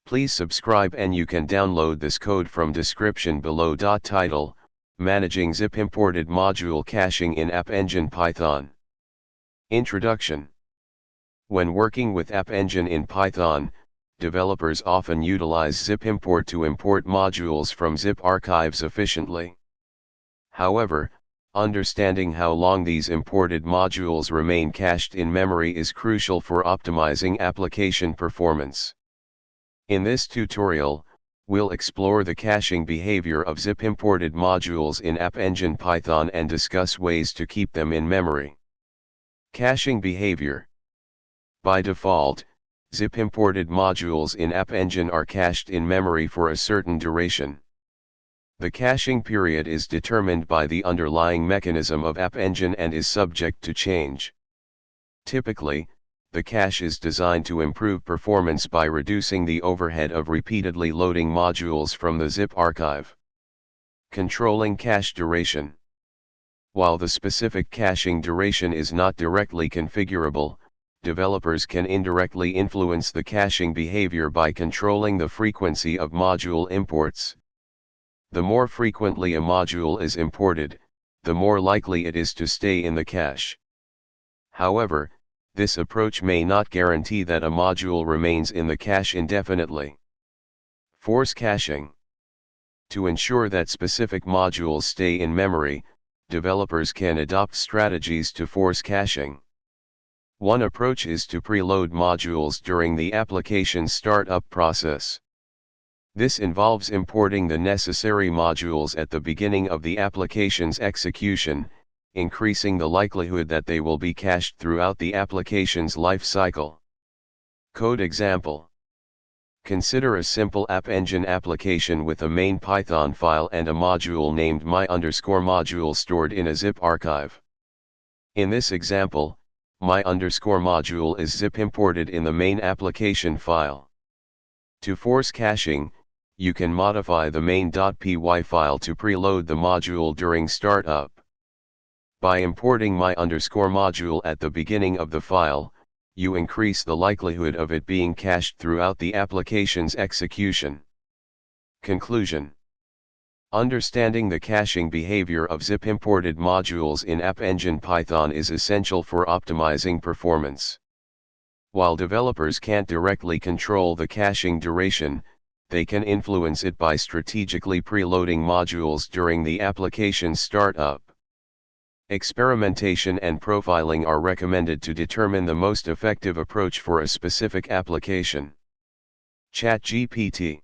Please subscribe and you can download this code from description below. Title: Managing Zipimported Module Caching in AppEngine Python. Introduction. When working with AppEngine in Python, developers often utilize Zipimport to import modules from zip archives efficiently. However, understanding how long these imported modules remain cached in memory is crucial for optimizing application performance. In this tutorial, we'll explore the caching behavior of zip-imported modules in AppEngine Python and discuss ways to keep them in memory. Caching behavior. By default, zip-imported modules in AppEngine are cached in memory for a certain duration. The caching period is determined by the underlying mechanism of AppEngine and is subject to change. Typically, the cache is designed to improve performance by reducing the overhead of repeatedly loading modules from the zip archive. Controlling cache duration. While the specific caching duration is not directly configurable, developers can indirectly influence the caching behavior by controlling the frequency of module imports. The more frequently a module is imported, the more likely it is to stay in the cache. However, this approach may not guarantee that a module remains in the cache indefinitely. Force caching. To ensure that specific modules stay in memory, developers can adopt strategies to force caching. One approach is to preload modules during the application's startup process. This involves importing the necessary modules at the beginning of the application's execution, increasing the likelihood that they will be cached throughout the application's life cycle. Code example. Consider a simple AppEngine application with a main Python file and a module named my_module stored in a zip archive. In this example, my_module is zip imported in the main application file. To force caching, you can modify the main.py file to preload the module during startup. By importing my_module at the beginning of the file, you increase the likelihood of it being cached throughout the application's execution. Conclusion. Understanding the caching behavior of zip-imported modules in AppEngine Python is essential for optimizing performance. While developers can't directly control the caching duration, they can influence it by strategically preloading modules during the application's startup. Experimentation and profiling are recommended to determine the most effective approach for a specific application. ChatGPT.